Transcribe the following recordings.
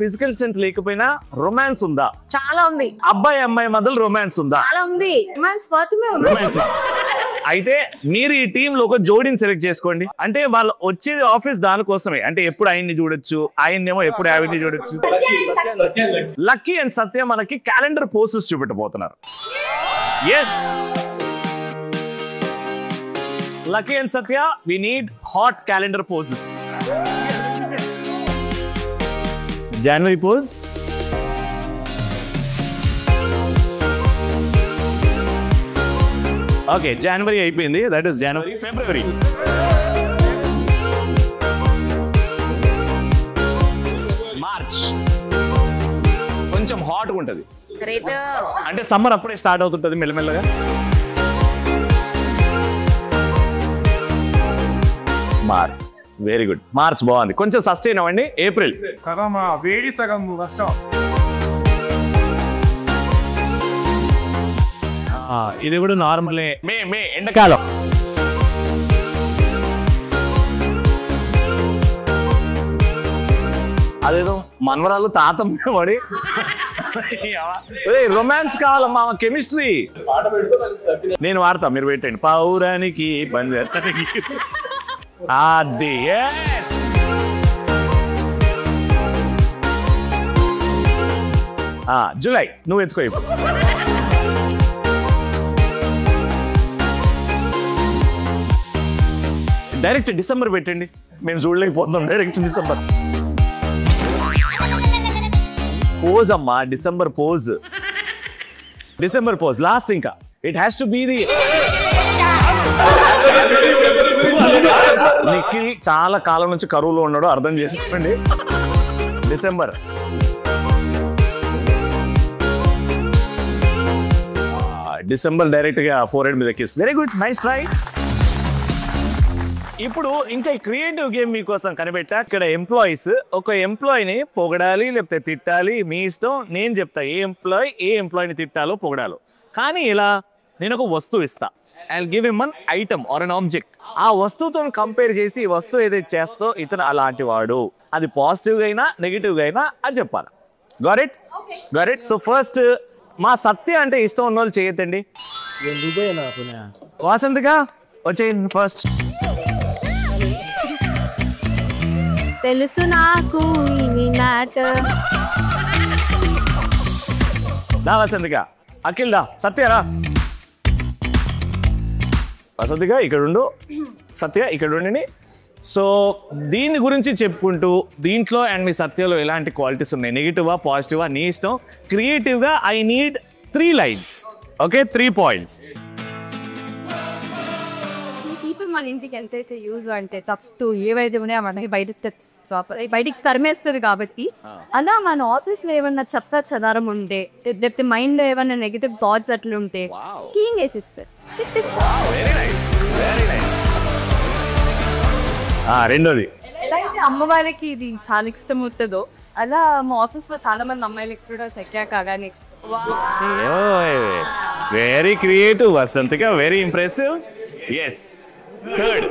Physical strength లేకపోయినా romance ఉందా? చాలా ఉంది. అబ్బాయి అమ్మాయి మధ్యలో రొమాన్స్ ఉందా? చాలా ఉంది. రొమాన్స్ అయితే మీరు ఈ టీమ్ లో ఒక జోడీని సెలెక్ట్ చేసుకోండి. అంటే వాళ్ళు వచ్చేది ఆఫీస్ దానికోసమే. అంటే ఎప్పుడు ఆయన్ని చూడొచ్చు, ఆయన్నేమో ఎప్పుడు ఆవిడ్ని చూడొచ్చు. లక్కీ అండ్ సత్య మనకి క్యాలెండర్ పోస్టర్స్ చూపెట్టబోతున్నారు. Yes, Lucky and Satya, we need hot calendar poses. January pose. Okay, January అయిపోయింది. That is January, February. March. కొంచెం హాట్ గా ఉంటది. అంటే సమ్మర్ అప్పుడే స్టార్ట్ అవుతుంటది మెల్లమెల్లగా. March, very good. మార్చ్ బాగుంది. కొంచెం సస్టైన్ అవ్వండి. ఏప్రిల్ వేడి సగం వర్షం. ఇది కూడా నార్మలే. మే ఎండాకాలం. అదేదో మనవరాలు తాతమ్మ పడి రొమాన్స్ కావాలమ్మా, కెమిస్ట్రీ. నేను వాడతా, మీరు పెట్టండి. పౌరానికి పంజానికి. అది జూలై. నువ్వు ఎత్తుకో. ఇప్పుడు డైరెక్ట్ డిసెంబర్ పెట్టండి. మేము చూడలేకపోతున్నాం. డైరెక్ట్ డిసెంబర్ పోజ్ అమ్మా. December pose, December pose last. ఇంకా it has to be the. Nikhil చాలా కాలం నుంచి కరువులో ఉన్నాడు, అర్థం చేసుకోండి. డిసెంబర్. డిసెంబర్ డైరెక్ట్ గా 4 మీద ఎక్కిస్తుంది. Very good, nice try. ఇప్పుడు ఇంకా క్రియేటివ్ గేమ్ మీకోసం కనిపెట్టా. ఇక్కడ ఎంప్లాయీస్ ఒక ఎంప్లాయీని పొగడాలి లేకపోతే తిట్టాలి, మీ ఇష్టం. నేను చెప్తా ఏ ఎంప్లాయీని తిట్టాలో పొగడాలో. కానీ ఇలా నేను ఒక వస్తువు ఇస్తా. I'll give him an item or an object. ఆ వస్తువుతో కంపేర్ చేసి ఈ వస్తువు ఏదైతే చేస్తో ఇతను అలాంటి వాడు, అది పాజిటివ్ గా అయినా నెగిటివ్ గా అయినా అని చెప్పాలి. Got it. సో ఫస్ట్ మా సత్య అంటే ఇష్టం ఉన్న వాళ్ళు చేయొద్దండి. వాసంతిగా వచ్చేయండి ఫస్ట్. తెలుసు నాకు దా వసంతిగా. అఖిల్ దా. సత్యరా. వసంతిగా ఇక్కడ ఉండు, సత్య ఇక్కడ ఉండండి. సో దీని గురించి చెప్పుకుంటూ దీంట్లో అండ్ మీ సత్యలో ఎలాంటి క్వాలిటీస్ ఉన్నాయి, నెగిటివా పాజిటివా నీ ఇష్టం. క్రియేటివ్గా I need 3 lines. Okay, 3 points. చీపురు మన ఇంటికి ఎంతైతే యూజ్ అంటే తప్పు ఏవైతే ఉన్నాయో మనకి బయటికి తరిమేస్తుంది కాబట్టి, అలా మన ఆఫీస్లో ఏమన్నా చెత్త చెదారం ఉంటే లేకపోతే మైండ్లో ఏమన్నా నెగిటివ్ థాట్స్ అట్లా ఉంటే క్లీన్ చేసిస్తారు. రెండోది, ఎలా అయితే అమ్మ వాళ్ళకి ఇది చాలా ఇష్టం ఉంటుందో అలా మా ఆఫీస్లో చాలా మంది అమ్మాయిలకి కూడా సెక్యా కాగా నెక్స్ట్. వెరీ క్రియేటివ్ వసంతిగా, వెరీ ఇంప్రెసివ్. ఎస్. థర్డ్,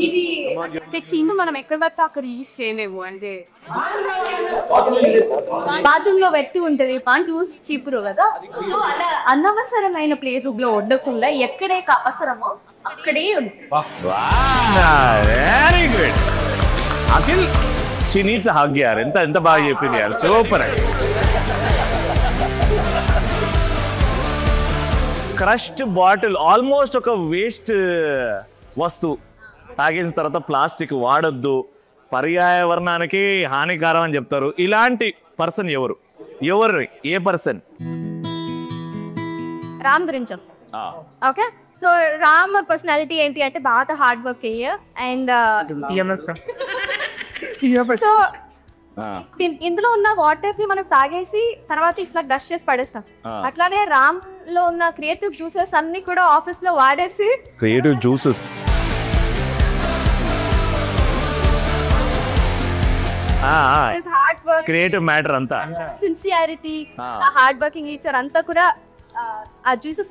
ఇది చీను మనం ఎక్కడ పడితే అక్కడ యూజ్ చేయలేము. అంటే బాత్రూమ్ లో పెట్టి ఉంటది, పాయింట్ యూజ్ చీపురు కదా. సో అలా అనవసరమైన ప్లేస్ లో ఉండకుండా ఎక్కడే అవసరమో అక్కడే ఉంది. Very good Akhil. She needs hug యార్. ఎంత బాగా చెప్పింది యార్, సూపర్. క్రష్డ్ బాటిల్ ఆల్మోస్ట్ ఒక వేస్ట్ వస్తువు. తాగేసిన తర్వాత ప్లాస్టిక్ వాడొద్దు, పర్యావరణానికి హానికరం అని చెప్తారు. ఇలాంటి పర్సన్ ఎవరు? ఏ పర్సన్? రామ్ గురించి. ఓకే, సో రామ్ పర్సనాలిటీ ఏంటి అంటే బాగా హార్డ్ వర్క్ అండ్ సో ఇందులో ఉన్న వాటర్ ని మనం తాగేసి తర్వాత ఇట్లా డస్ట్ చేసి పడేస్తాం. అట్లానే రామ్ లో ఉన్న క్రియేటివ్ జ్యూసెస్ అన్ని కూడా ఆఫీస్ లో వాడేసి creative juices hard work, creative matter అంతా, సిన్సియారిటీ, హార్డ్ వర్కింగ్ నేచర్ అంతా కూడా ఆ జ్యూసెస్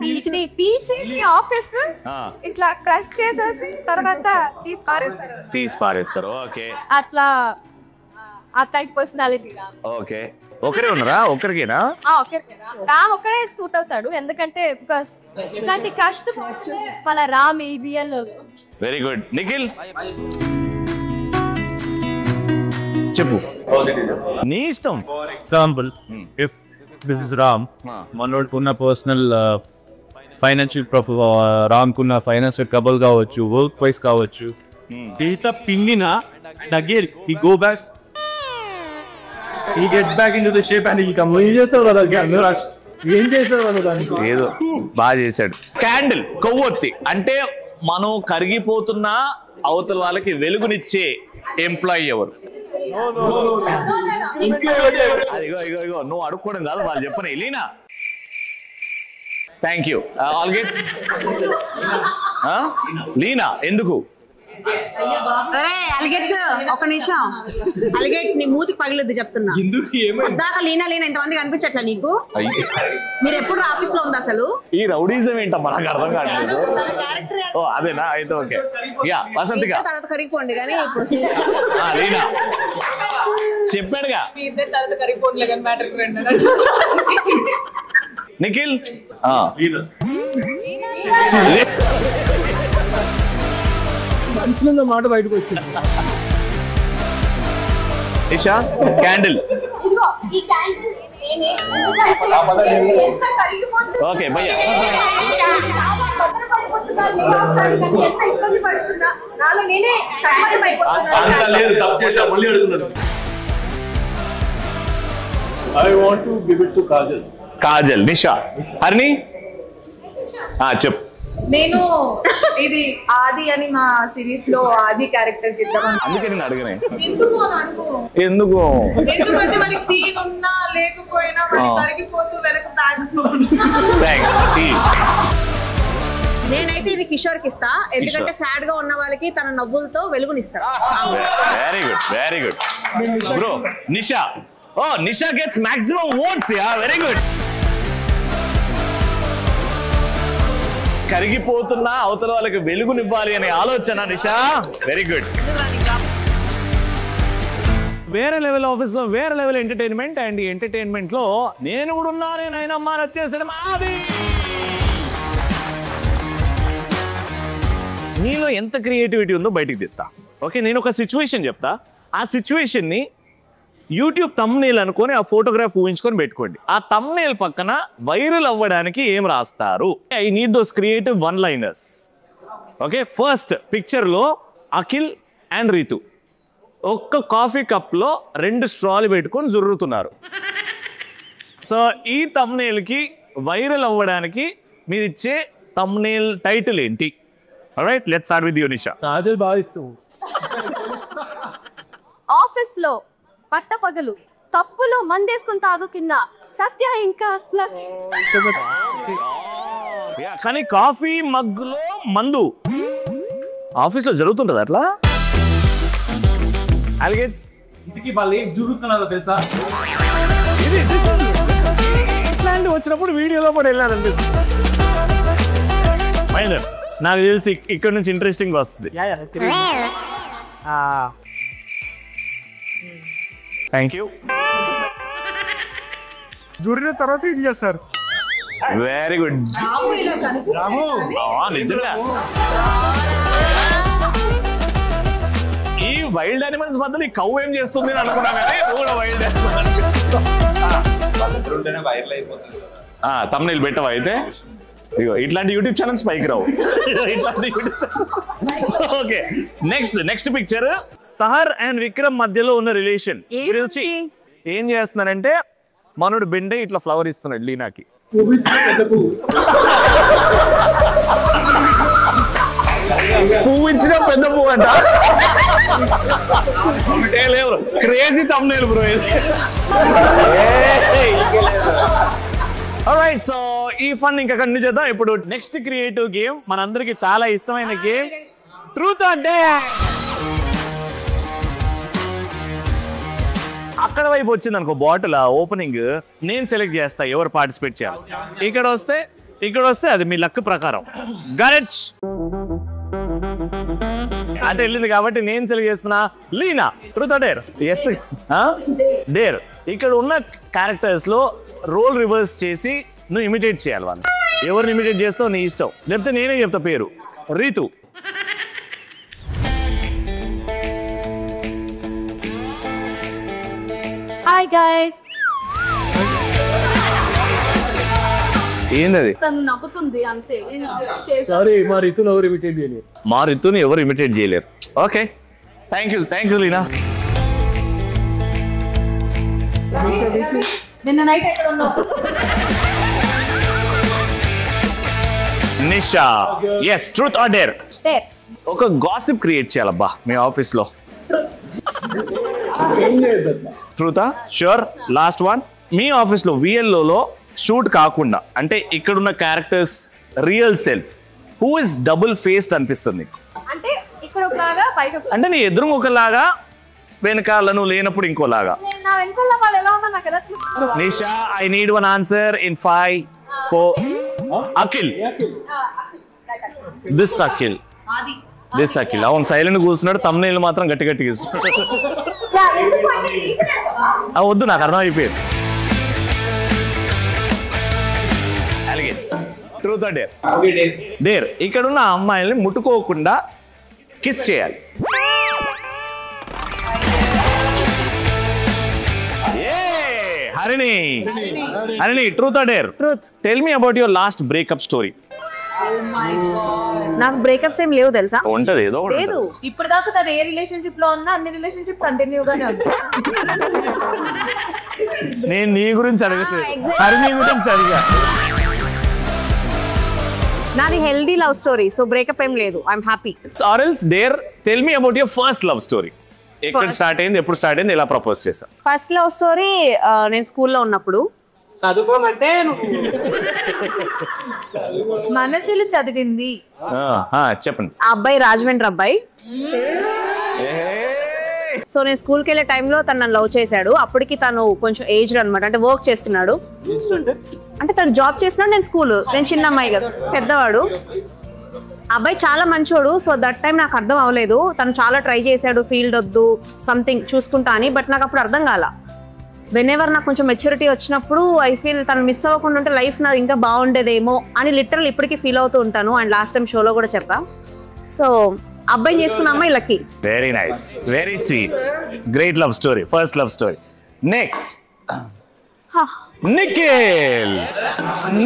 తీసేసి ఆఫీస్ ఇట్లా క్రష్ చేసేసి తర్వాత తీసి పారేస్తారు. ఓకే, అట్లా ఆ టైప్ పర్సనాలిటీ ఓకే ఒకరే ఉన్నారా ఒకరికేనా ఒక్కడే సూట్ అవుతాడు ఎందుకంటే బికాస్ ఇలాంటి కష్టం వాళ్ళ రామ్ ఈబిఎల్ వెరీ గుడ్ నిఖిల్ చెప్పు నీ ఇష్టం example if this is Ram మనోడుకున్న పర్సనల్ ఫైనాన్షియల్ రామ్కున్న ఫైనాన్షియల్ ట్రబుల్ కావచ్చు వర్క్ వైస్ కావచ్చు ఈత పింగిన again he go back he gets back into the shape and he come ఏం చేసావు కదా ఏం చేసావు కదా దానికి ఏదో బాగా చేశాడు క్యాండిల్ కొవ్వొత్తి అంటే మనం కరిగిపోతున్న అవతల వాళ్ళకి వెలుగునిచ్చే ఎంప్లాయీ ఎవరు ఇగో ఇగో ఇగో నువ్వు అడుక్కోవడం కాదు వాళ్ళు చెప్పని లీనా థ్యాంక్ యూ ఆల్ గెట్స్ లీనా ఎందుకు అలిగేట్స్ ఒక నిమిషం అలిగేట్స్ నీ మూతికి పగిలిద్ది చెప్తున్నా దాకా లీనా ఇంతమంది కనిపించట్లే నీకు మీరు ఎప్పుడు ఆఫీస్ లో ఉంది అసలు ఈ రౌడీజం ఏంటమ్మా నాకు అర్థం కావట్లేదు ఓ అదేనా అయితే ఓకే యా వసంతిక తర్వాత కరిగిపోండి కానీ ఇప్పుడు లీనా చెప్పాడుగా నిఖిల్ మనసులో మాట బయటకు వచ్చింది నిషా క్యాండిల్ ఓకే భయ్యా లేదు తప్పు చేసా మళ్ళీ అడుగుతున్నారు I want to give it to Kajal Kajal Nisha Harini చెప్పు నేను ఇది ఆది అని మా సిరీస్ లో ఆది క్యారెక్టర్ ఇద్దామని అందుకే నేను అడగనే ఎందుకు అని అడుగు ఎందుకు ఎందుకంటే మనకి సీన్ ఉన్నా లేకపోయినా మనకి కరిగిపోతూ వెనక బ్యాక్ నేనైతే ఇది కిషోర్ కి ఇస్తా ఎందుకంటే సాడ్ గా ఉన్న వాళ్ళకి తన నవ్వులతో వెలుగునిస్తాడు very good very good bro Nisha Nisha gets maximum votes yeah very good కరిగిపోతున్నా అవతల వాళ్ళకి వెలుగునివ్వాలి అనే ఆలోచన నిషా వెరీ గుడ్ వేరే లెవెల్ ఆఫీస్ లో వేరే లెవెల్ ఎంటర్టైన్మెంట్ అండ్ ఎంటర్టైన్మెంట్ లో నేను కూడా ఉన్నా నేనైనా వచ్చేసడం అది నీలో ఎంత క్రియేటివిటీ ఉందో బయటికి తెస్తా ఓకే నేను ఒక సిచ్యువేషన్ చెప్తా ఆ సిచ్యువేషన్ ని యూట్యూబ్ తమ్నేల్ అనుకొని ఆ ఫోటోగ్రాఫ్ ఊహించుకొని పెట్టుకోండి ఆ తమ్నేల్ పక్కన వైరల్ అవ్వడానికి ఏం రాస్తారు I need those creative one liners okay first picture లో అఖిల్ అండ్ రీతు ఒక్క కాఫీ కప్ లో 2 స్ట్రాలు పెట్టుకొని జుర్రుతున్నారు సో ఈ తమ్నేల్ కి వైరల్ అవ్వడానికి మీరు ఇచ్చే తమ్నేల్ టైటిల్ ఏంటి alright let's start with you Nisha Kajal బాగా ఇస్తావు ఆఫీస్ లో పట్టపగలు తప్పులు మందేసుకుని తాగుతున్న సత్య ఇంకా కానీ కాఫీ మగ్గులో మందు ఆఫీస్ లో జరుగుతుంటది అట్లా అల్గేట్స్ ఇంటికి వాళ్ళు ఏం జరుగుతున్నారో తెలుసా ఇట్లాంటి వచ్చినప్పుడు వీడియోలో కూడా వెళ్ళాలనిపిస్తుంది మైనర్ నాకు తెలిసి ఇక్కడ నుంచి ఇంట్రెస్టింగ్ వస్తుంది థ్యాంక్ యూ జూరిన తర్వాత ఏం చేస్తారు వెరీ గుడ్ నిజంగా ఈ వైల్డ్ యానిమల్స్ మధ్యలో ఈ కౌ ఏం చేస్తుంది అని అనుకున్నా కానీ కూడా వైల్డ్ తమ్నైల్ పెట్టవా అయితే ఇగో ఇట్లాంటి యూట్యూబ్ ఛానల్స్ పైకి రావు ఇట్లాంటి okay next picture Sahar and Vikram మధ్యలో ఉన్న రిలేషన్ గురించి ఏం చేస్తున్నారంటే మనోడు బెండే ఇట్లా ఫ్లవర్ ఇస్తున్నాడు లీనాకి పువ్వు ఇచ్చిన పెద్ద పువ్వు అంట క్రేజీ తమ్నేల్ బ్రో ఇది ఆల్రైట్ సో ఈ ఫన్ ఇంకా కంటిన్యూ చేద్దాం ఇప్పుడు నెక్స్ట్ క్రియేటివ్ గేమ్ మనందరికి చాలా ఇష్టమైన గేమ్ ట్రూత్ ఆర్ డేర్ అక్కడ వైపు వచ్చింది అనుకో బాటిల్ ఓపెనింగ్ నేను సెలెక్ట్ చేస్తా ఎవరు పార్టిసిపేట్ చేయాలి ఇక్కడ వస్తే అది మీ లక్ ప్రకారం గరెట్ అంటే వెళ్ళింది కాబట్టి నేను సెలెక్ట్ చేస్తున్నా Leena. Truth or dare? Yes dare. ఇక్కడ ఉన్న క్యారెక్టర్స్ లో రోల్ రివర్స్ చేసి నువ్వు ఇమిటేట్ చేయాలి. వాళ్ళు ఎవరిని ఇమిటేట్ చేస్తావు నీ ఇష్టం, లేకపోతే నేనే చెప్తా పేరు. రీతు. Hi guys. ఏంది తను నవ్వుతుంది అంతే. సారీ మా రితుని ఎవరు ఇమిటేట్ చేయలేరు. మా రితుని ఎవరు ఇమిటేట్ చేయలేరు. Okay, thank you Leena. నిన్న నైట్ ఎక్కడ ఉన్నావు? Nisha. Yes, truth or dare? ఒక గాసిప్ క్రియేట్ చేయాలబ్బా మీ ఆఫీస్ లో. ట్రూతా? ష్యూర్. Last one. మీ ఆఫీస్ లో VLO షూట్ కాకుండా అంటే ఇక్కడున్న characters real self who is double faced అనిపిస్తుంది నీకు? అంటే ఇక్కడ ఒకలాగా బయట అంటే నీ ఎదురు ఒకలాగా, వెనకాల నువ్వు లేనప్పుడు ఇంకోలాగా. నా వెనకాల వాళ్ళు ఎలా ఉన్నా నాకు ఎలా తెలుస్తుంది? Nisha, I need one answer in 5, 4. Akhil. This Akhil. అవును, సైలెంట్ కూర్చున్నాడు. తమ్ముళ్ళు మాత్రం గట్టి గట్టిగా ఇస్తున్నాడు. వద్దు, నాకు అర్థం అయిపోయింది. Truth or dare? డేర్. ఇక్కడ ఉన్న అమ్మాయిల్ని ముట్టుకోకుండా కిస్ చేయాలి. Harini, truth or dare? Truth. Tell me about your last breakup story. నాకు బ్రేకప్స్ ఏం లేవు తెలుసా. ఉంటది ఏదో ఒకటి. లేదు, ఇప్పుడు దాకా తను ఏ రిలేషన్షిప్ లో ఉన్నా అన్ని రిలేషన్షిప్ కంటిన్యూ గానే ఉంది. నేను నీ గురించి అడిగేసి హరిణి గురించి అడిగా. నాది healthy love story, so breakup ఏం లేదు. I'm happy. Or else dare tell me about your first love story. ఎక్కడ స్టార్ట్ అయింది, ఎప్పుడు స్టార్ట్ అయింది, ఎలా ప్రపోజ్ చేశా? ఫస్ట్ లవ్ స్టోరీ నేను స్కూల్లో ఉన్నప్పుడు. చదువుకోమంటే మనసులు చదివింది. చెప్పండి. ఆ అబ్బాయి రాజమండ్రి అబ్బాయి. సో నేను స్కూల్కి వెళ్ళే టైంలో తను నన్ను లవ్ చేశాడు. అప్పటికి తను కొంచెం ఏజ్డ్ అనమాట, అంటే వర్క్ చేస్తున్నాడు. అంటే తను జాబ్ చేస్తున్నాడు, నేను చిన్న అమ్మాయి కదా, పెద్దవాడు. అబ్బాయి చాలా మంచోడు. సో దట్ టైం నాకు అర్థం అవ్వలేదు. తను చాలా ట్రై చేశాడు, ఫీల్డ్ వద్దు సంథింగ్ చూసుకుంటా అని. బట్ నాకు అప్పుడు అర్థం కాల. వెనెవర్ నాకు కొంచెం మెచ్యూరిటీ వచ్చినప్పుడు ఐ ఫీల్ తను మిస్ అవ్వకుండా ఉంటే లైఫ్ నాకు ఇంకా బాగుండేదేమో అని లిటరల్ ఇప్పటికీ ఫీల్ అవుతూ ఉంటాను. అండ్ లాస్ట్ టైం షోలో కూడా చెప్పా. సో అబ్బాయి చేసుకున్న అమ్మాయి lucky. Very nice, very sweet, great love story, first love story. Next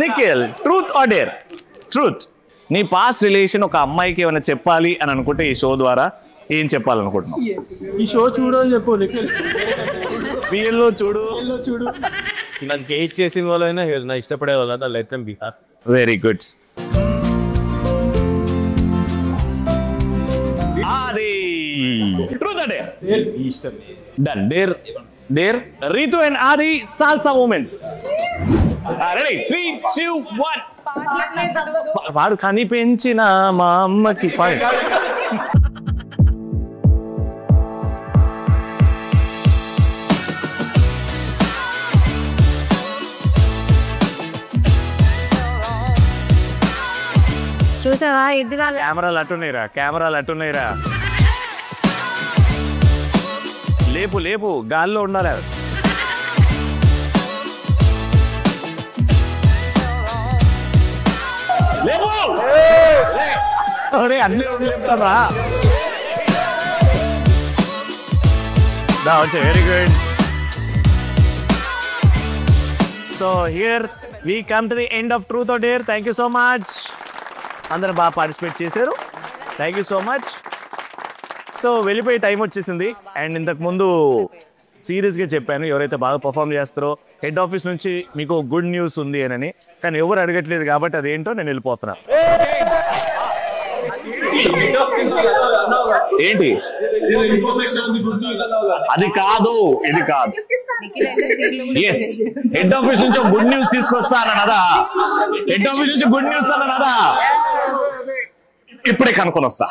Nikhil. Truth or dare? Truth. నీ పాస్ట్ రిలేషన్ ఒక అమ్మాయికి ఏమైనా చెప్పాలి అని అనుకుంటే ఈ షో ద్వారా ఏం చెప్పాలనుకుంటున్నావు? ఈ షో చూడు అని చెప్పు. VLO చూడు. నాకు గేట్ చేసిన వాళ్ళైనా నా ఇష్టపడే వాళ్ళ let them be happy. Very good. Truth or dare? ఇష్టం. Done. There. Ritu and Adi, salsa moments. Ready? 3, 2, 1. వాడు కనిపించిన మా అమ్మకి పాయింట్. చూసావా ఇదిగా కెమెరాలు అట్టున్నాయిరా. లేపు గాల్లో ఉండాలి. అన్ని లేపుతారా? Very good. So here we come to the end of truth or dare. Thank you so much. అందరూ బాగా పార్టిసిపేట్ చేశారు. Thank you so much. So వెళ్ళిపోయే టైం వచ్చేసింది. అండ్ ఇంతకు ముందు సీరియస్గా చెప్పాను, ఎవరైతే బాగా పర్ఫామ్ చేస్తారో హెడ్ ఆఫీస్ నుంచి మీకు గుడ్ న్యూస్ ఉంది అని. కానీ ఎవరు అడగట్లేదు కాబట్టి అదేంటో నేను వెళ్ళిపోతున్నా. ఏంటి అది కాదు, ఇది కాదు. ఎస్, హెడ్ ఆఫీస్ నుంచి గుడ్ న్యూస్ తీసుకొస్తానన్నదా? హెడ్ ఆఫీస్ నుంచి గుడ్ న్యూస్ అన్నదా? ఇప్పుడే కనుక్కొని వస్తా.